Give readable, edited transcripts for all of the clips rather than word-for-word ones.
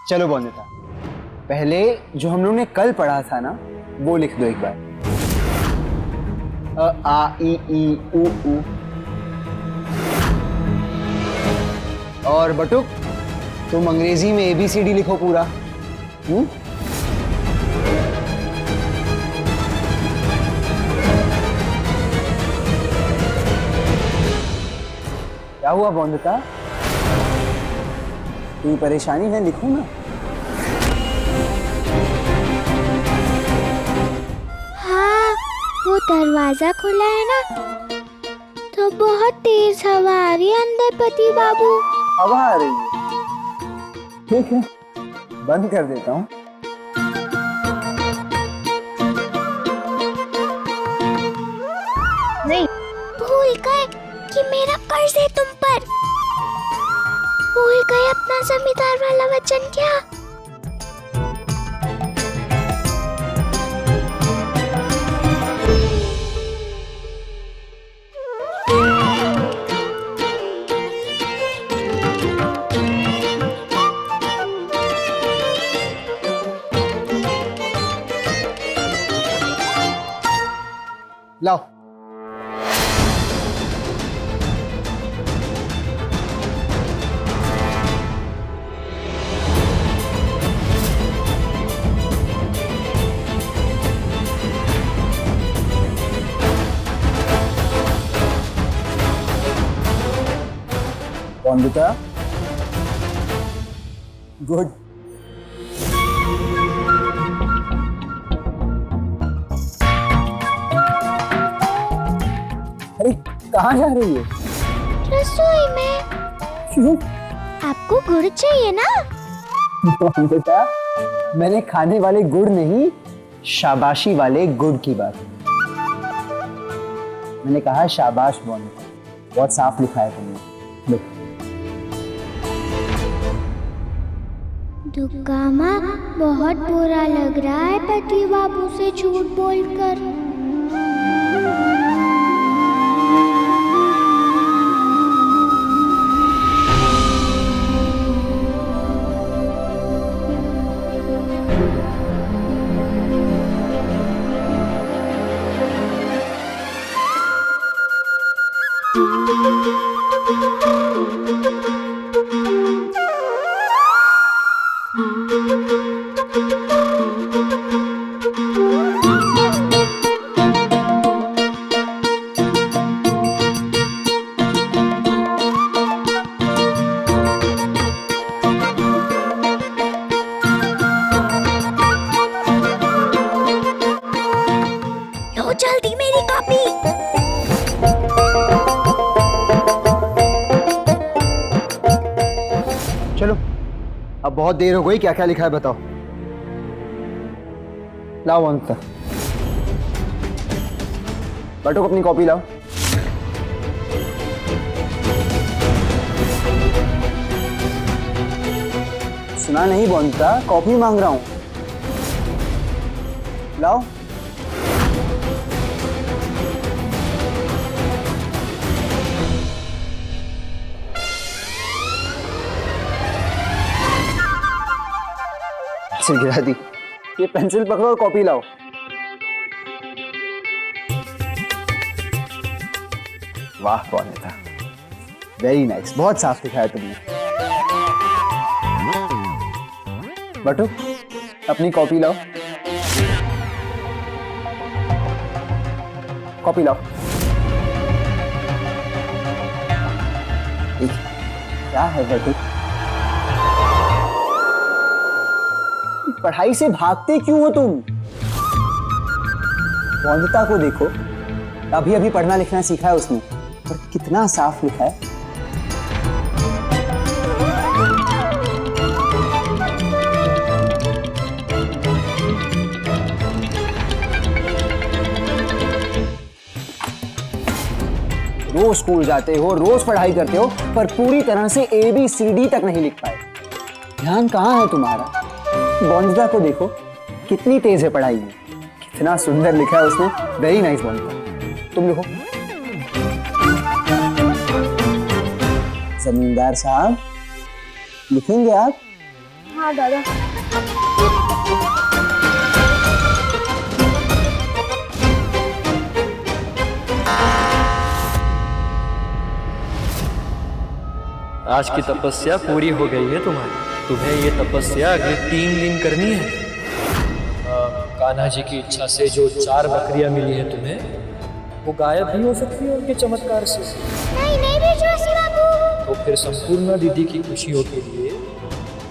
चलो बोंदिता, पहले जो हम लोग ने कल पढ़ा था ना वो लिख दो एक बार। अ आ ई ई उ ऊ। और बटुक, तुम अंग्रेजी में ABCD लिखो पूरा। क्या हुआ बोंदिता? कोई परेशानी है? लिखो ना। हाँ, वो दरवाजा खुला है ना, तो बहुत तेज हवा आ रही है अंदर पति बाबू। हवा आ रही है? ठीक है, बंद कर देता हूँ। नहीं, भूल गए कि मेरा कर्ज है तुम पर। भूल गए अपना जमींदार वाला वचन क्या? लाओ। बोंदिता, गुड। अरे कहाँ जा रही है? रसोई में। क्यों? आपको गुड़ चाहिए ना? बोंदिता, मैंने खाने वाले गुड़ नहीं, शाबाशी वाले गुड़ की बात। मैंने कहा शाबाश बोंदिता, बहुत साफ लिखा है तुमने। दुर्गामा, बहुत बुरा लग रहा है पति बाबू से झूठ बोलकर। लो जल्दी मेरी कॉपी। चलो, अब बहुत देर हो गई, क्या क्या लिखा है बताओ। लाओ बोंदिता, बटुक अपनी कॉपी लाओ। सुना नहीं बोंदिता, कॉपी मांग रहा हूं। लाओ। पेंसिल गिरा दी। ये पेंसिल पकड़ो और कॉपी लाओ। वाह बोंदिता, वेरी नाइस, बहुत साफ लिखा है तुमने। बटू, अपनी कॉपी लाओ। कॉपी लाओ। क्या है बटू? पढ़ाई से भागते क्यों हो तुम? बोंदिता को देखो, अभी अभी पढ़ना लिखना सीखा है उसने, पर कितना साफ लिखा है। रोज स्कूल जाते हो, रोज पढ़ाई करते हो, पर पूरी तरह से ABCD तक नहीं लिख पाए। ध्यान कहाँ है तुम्हारा? बोंदिता को देखो, कितनी तेज है पढ़ाई में, कितना सुंदर लिखा है उसने। वेरी नाइस बोंदिता, तुम लिखो। जमींदार साहब, लिखेंगे आप? हाँ दादा। आज की तपस्या पूरी हो गई है तुम्हारी। तुम्हें ये तपस्या अगले 3 दिन करनी है। कान्हा जी की इच्छा से जो 4 बकरियां मिली है तुम्हें, वो गायब भी हो सकती है उनके चमत्कार से। नहीं नहीं विश्वासी बाबू। तो फिर संपूर्ण दीदी की खुशियों के लिए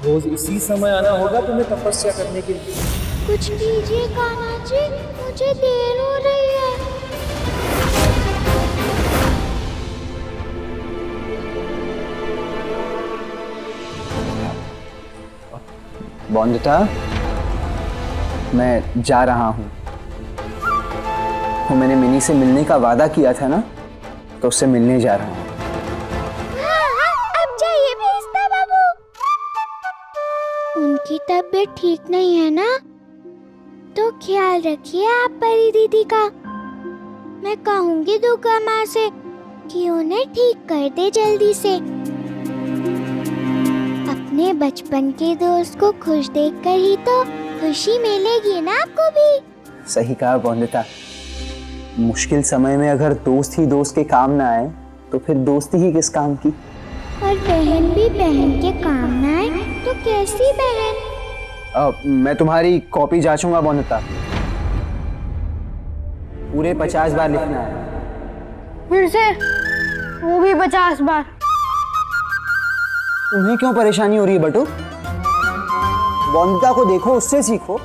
रोज इसी समय आना होगा तुम्हें तपस्या करने के लिए। कुछ कीजिए कान्हा जी, मुझे देर हो रही है। बॉन्दिता, मैं जा रहा हूँ। वो मैंने मिनी से मिलने का वादा किया था ना, तो उससे मिलने जा रहा हूँ। हाँ, अब जाइए भेजता बाबू। उनकी तबीयत ठीक नहीं है ना, तो ख्याल रखिए आप परी दीदी का। मैं कहूँगी दुर्गा माँ से कि उन्हें ठीक कर दे जल्दी से। अपने बचपन के दोस्त को खुश देखकर ही तो खुशी मिलेगी ना आपको भी। सही कहा बॉन्दिता। मुश्किल समय में अगर दोस्त ही दोस्त के काम ना आए, तो फिर दोस्ती ही किस काम की। और बहन भी बहन के काम ना आए तो कैसी बहन। मैं तुम्हारी कॉपी जांचूंगा बॉन्दिता। पूरे 50 बार लिखना है। फिर से वो भी 50 बार। तुम्हें क्यों परेशानी हो रही है बटू? बॉन्दिता को देखो, उससे सीखो।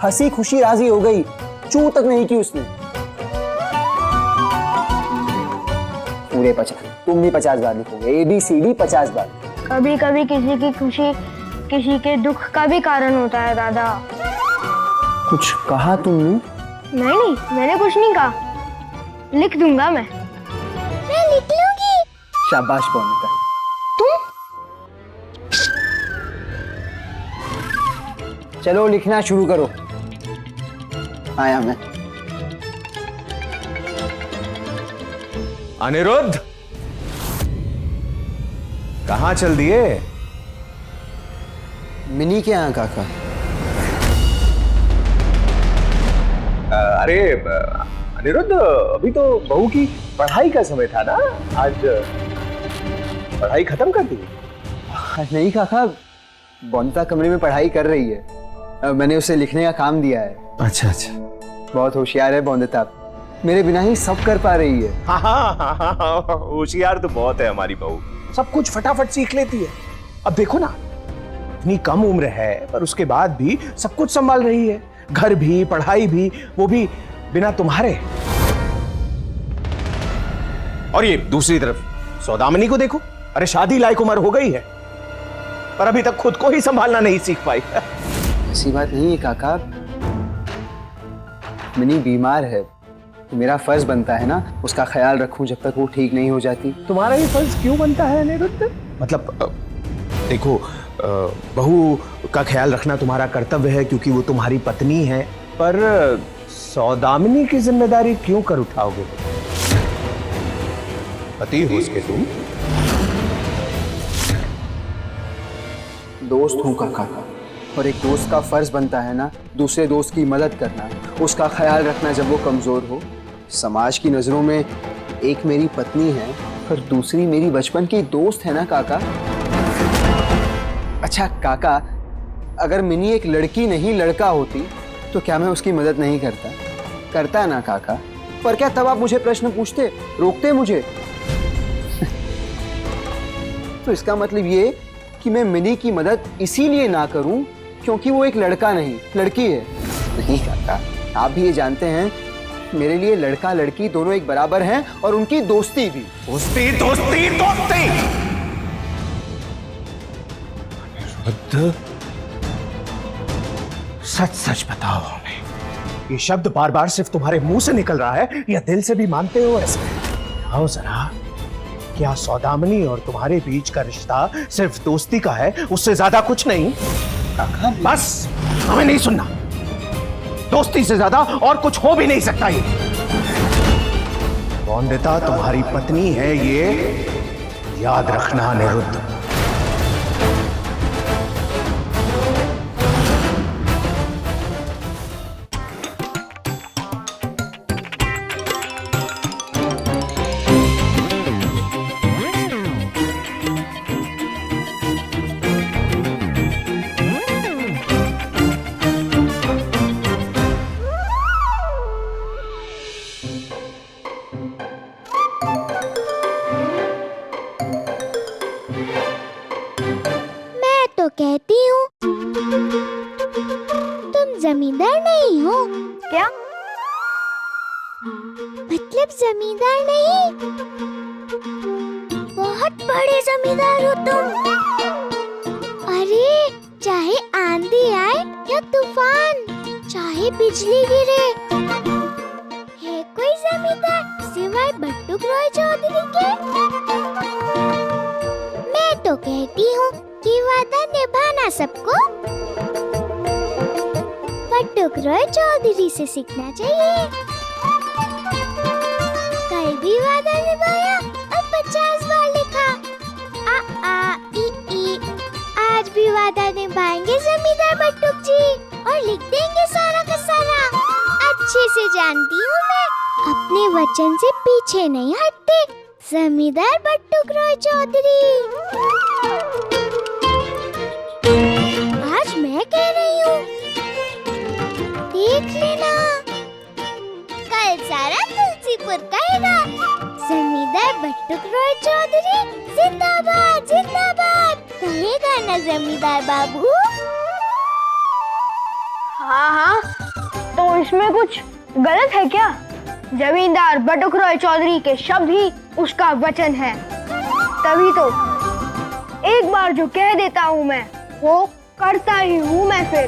हंसी खुशी राजी हो गई, चू तक नहीं की उसने। पूरे 50। तुम भी 50 बार लिखोगे। ABCD 50 बार। कभी कभी किसी की खुशी किसी के दुख का भी कारण होता है दादा। कुछ कहा तुमने? नहीं, मैंने कुछ नहीं कहा। लिख दूंगा मैं लिख लूंगी। शाबाश बॉन्दिता। चलो लिखना शुरू करो। आया मैं। अनिरुद्ध, कहाँ चल दिए? मिनी के यहाँ काका। अरे अनिरुद्ध, अभी तो बहू की पढ़ाई का समय था ना, आज पढ़ाई खत्म कर दी? नहीं काका, बॉन्दिता कमरे में पढ़ाई कर रही है। मैंने उसे लिखने का काम दिया है। अच्छा अच्छा। बहुत होशियार है बॉन्दिता, मेरे बिना ही सब कर पा रही है। हाँ, होशियार तो बहुत है हमारी बहू, सब कुछ फटाफट सीख लेती है। अब देखो ना, इतनी कम उम्र है पर उसके बाद भी सब कुछ संभाल रही है, घर भी, पढ़ाई भी, वो भी बिना तुम्हारे। और ये दूसरी तरफ सौदामिनी को देखो, अरे शादी लायक उम्र हो गई है पर अभी तक खुद को ही संभालना नहीं सीख पाई। ऐसी बात नहीं है काका, मिनी बीमार है, तो मेरा फर्ज बनता है ना उसका ख्याल रखूं जब तक वो ठीक नहीं हो जाती। तुम्हारा ये फर्ज क्यों बनता है अनिरुद्ध? मतलब देखो, बहू का ख्याल रखना तुम्हारा कर्तव्य है क्योंकि वो तुम्हारी पत्नी है, पर सौदामिनी की जिम्मेदारी क्यों कर उठाओगे? पति हो उसके तुम। दोस्त हूं काका, और एक दोस्त का फर्ज बनता है ना दूसरे दोस्त की मदद करना, उसका ख्याल रखना जब वो कमजोर हो। समाज की नजरों में एक मेरी पत्नी है पर दूसरी मेरी बचपन की दोस्त है ना काका। अच्छा काका, अगर मिनी एक लड़की नहीं लड़का होती तो क्या मैं उसकी मदद नहीं करता? करता ना काका। पर क्या तब आप मुझे प्रश्न पूछते, रोकते मुझे? तो इसका मतलब ये कि मैं मिनी की मदद इसीलिए ना करूं क्योंकि वो एक लड़का नहीं लड़की है। नहीं काका, आप भी ये जानते हैं मेरे लिए लड़का लड़की दोनों एक बराबर हैं और उनकी दोस्ती भी। दोस्ती दोस्ती दोस्ती। अनिरुद्ध, सच सच बताओ हमें, ये शब्द बार बार सिर्फ तुम्हारे मुंह से निकल रहा है या दिल से भी मानते हो ऐसे? आओ जरा, क्या सौदामिनी और तुम्हारे बीच का रिश्ता सिर्फ दोस्ती का है, उससे ज्यादा कुछ नहीं? बस, हमें नहीं सुनना। दोस्ती से ज्यादा और कुछ हो भी नहीं सकता। ये बॉन्दिता तुम्हारी पत्नी है, ये याद रखना अनिरुद्ध। जमींदार नहीं, बहुत बड़े जमींदार हो तुम। अरे चाहे आंधी आए या तूफान, चाहे बिजली गिरे, है कोई जमींदार सिवाय बटुक रॉय चौधरी के? मैं तो कहती हूँ कि वादा निभाना सबको बटुक रॉय चौधरी से सीखना चाहिए। कल भी वादा निभाया और 50 बार लिखा आ आ ई ई। आज भी वादा निभाएंगे जमींदार बटुक जी और लिख देंगे सारा का सारा। अच्छे से जानती हूँ मैं, अपने वचन से पीछे नहीं हटते जमींदार बटुक रॉय चौधरी। आज मैं कह रही हूँ, देख लेना कल सारा तुलसीपुर कहेगा जमींदार बटुक रॉय चौधरी जिंदाबाद जिंदाबाद। कहेगा ना जमींदार बाबू? हाँ हाँ, तो इसमें कुछ गलत है क्या? जमींदार बटुक रॉय चौधरी के शब्द ही उसका वचन है, तभी तो एक बार जो कह देता हूँ मैं वो करता ही हूँ मैं फिर।